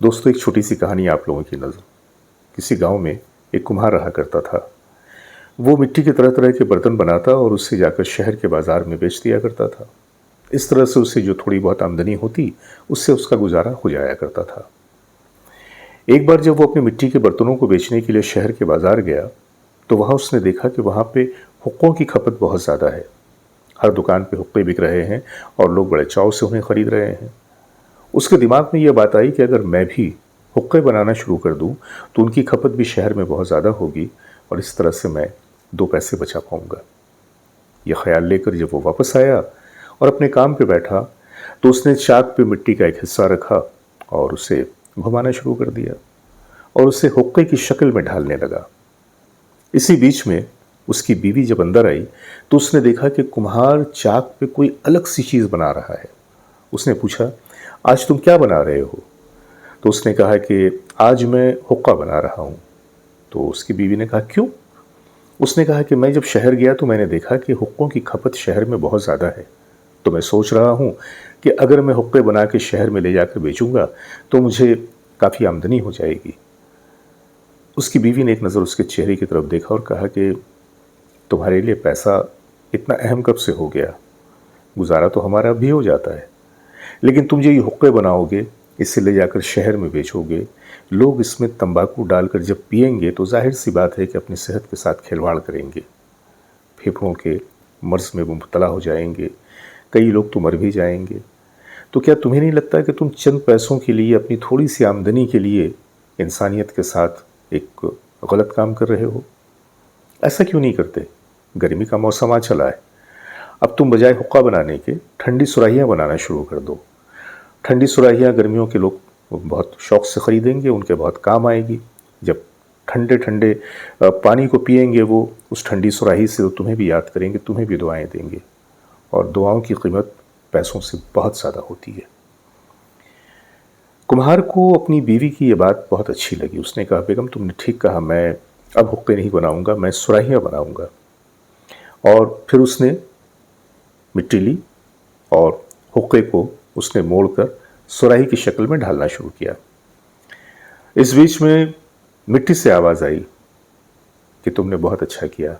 दोस्तों एक छोटी सी कहानी आप लोगों की नज़र। किसी गांव में एक कुम्हार रहा करता था। वो मिट्टी के तरह तरह के बर्तन बनाता और उससे जाकर शहर के बाजार में बेच दिया करता था। इस तरह से उससे जो थोड़ी बहुत आमदनी होती उससे उसका गुजारा हो जाया करता था। एक बार जब वो अपने मिट्टी के बर्तनों को बेचने के लिए शहर के बाजार गया तो वहाँ उसने देखा कि वहाँ पे हुक्कों की खपत बहुत ज़्यादा है। हर दुकान पे हुक्के बिक रहे हैं और लोग बड़े चाव से उन्हें खरीद रहे हैं। उसके दिमाग में यह बात आई कि अगर मैं भी हुक्के बनाना शुरू कर दूं तो उनकी खपत भी शहर में बहुत ज़्यादा होगी और इस तरह से मैं 2 पैसे बचा पाऊंगा। यह ख्याल लेकर जब वो वापस आया और अपने काम पे बैठा तो उसने चाक पे मिट्टी का एक हिस्सा रखा और उसे घुमाना शुरू कर दिया और उसे हुक्के की शक्ल में ढालने लगा। इसी बीच में उसकी बीवी जब अंदर आई तो उसने देखा कि कुम्हार चाक पे कोई अलग सी चीज़ बना रहा है। उसने पूछा, आज तुम क्या बना रहे हो? तो उसने कहा कि आज मैं हुक्का बना रहा हूँ। तो उसकी बीवी ने कहा, क्यों? उसने कहा कि मैं जब शहर गया तो मैंने देखा कि हुक्कों की खपत शहर में बहुत ज़्यादा है, तो मैं सोच रहा हूँ कि अगर मैं हुक्के बना के शहर में ले जाकर बेचूंगा तो मुझे काफ़ी आमदनी हो जाएगी। उसकी बीवी ने एक नज़र उसके चेहरे की तरफ देखा और कहा कि तुम्हारे लिए पैसा इतना अहम कब से हो गया? गुजारा तो हमारा भी हो जाता है, लेकिन तुम जो ये हुक्के बनाओगे, इसे ले जाकर शहर में बेचोगे, लोग इसमें तंबाकू डालकर जब पिएंगे तो जाहिर सी बात है कि अपनी सेहत के साथ खिलवाड़ करेंगे, फेफड़ों के मर्ज में वो मुब्तला हो जाएंगे, कई लोग तो मर भी जाएंगे। तो क्या तुम्हें नहीं लगता कि तुम चंद पैसों के लिए, अपनी थोड़ी सी आमदनी के लिए इंसानियत के साथ एक गलत काम कर रहे हो? ऐसा क्यों नहीं करते? गर्मी का मौसम आ चला है, अब तुम बजाय हुक्का बनाने के ठंडी सुराहियाँ बनाना शुरू कर दो। ठंडी सुराहियाँ गर्मियों के लोग बहुत शौक़ से ख़रीदेंगे, उनके बहुत काम आएगी। जब ठंडे ठंडे पानी को पिएंगे वो, उस ठंडी सुराही से तो तुम्हें भी याद करेंगे, तुम्हें भी दुआएं देंगे, और दुआओं की कीमत पैसों से बहुत ज़्यादा होती है। कुम्हार को अपनी बीवी की ये बात बहुत अच्छी लगी। उसने कहा, बेगम तुमने ठीक कहा, मैं अब हुक्के नहीं बनाऊंगा, मैं सुराहियाँ बनाऊंगा। और फिर उसने मिट्टी ली और हुक्के को उसने मोड़कर सुराही की शक्ल में ढालना शुरू किया। इस बीच में मिट्टी से आवाज़ आई कि तुमने बहुत अच्छा किया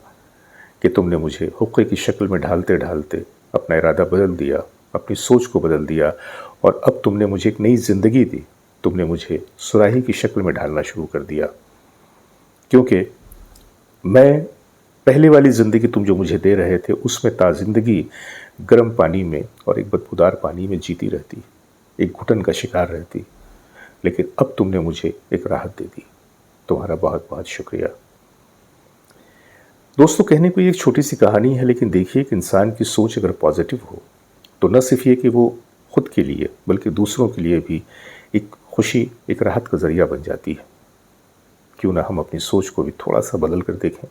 कि तुमने मुझे हुक्के की शक्ल में ढालते ढालते अपना इरादा बदल दिया, अपनी सोच को बदल दिया, और अब तुमने मुझे एक नई ज़िंदगी दी। तुमने मुझे सुराही की शक्ल में ढालना शुरू कर दिया, क्योंकि मैं पहले वाली ज़िंदगी तुम जो मुझे दे रहे थे उसमें ताज़िंदगी गर्म पानी में और एक बदबूदार पानी में जीती रहती, एक घुटन का शिकार रहती, लेकिन अब तुमने मुझे एक राहत दे दी। तुम्हारा बहुत बहुत शुक्रिया। दोस्तों, कहने को ये एक छोटी सी कहानी है, लेकिन देखिए कि इंसान की सोच अगर पॉजिटिव हो तो न सिर्फ ये कि वो खुद के लिए बल्कि दूसरों के लिए भी एक खुशी, एक राहत का ज़रिया बन जाती है। क्यों ना हम अपनी सोच को भी थोड़ा सा बदल कर देखें,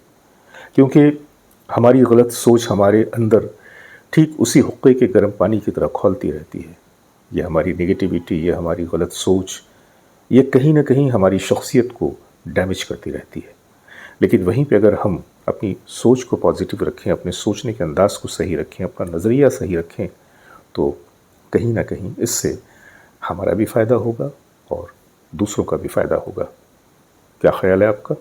क्योंकि हमारी गलत सोच हमारे अंदर ठीक उसी हुक्के के गर्म पानी की तरह खौलती रहती है। ये हमारी नेगेटिविटी, ये हमारी गलत सोच, ये कहीं ना कहीं हमारी शख्सियत को डैमेज करती रहती है। लेकिन वहीं पे अगर हम अपनी सोच को पॉजिटिव रखें, अपने सोचने के अंदाज़ को सही रखें, अपना नज़रिया सही रखें, तो कहीं ना कहीं इससे हमारा भी फ़ायदा होगा और दूसरों का भी फ़ायदा होगा। क्या ख्याल है आपका?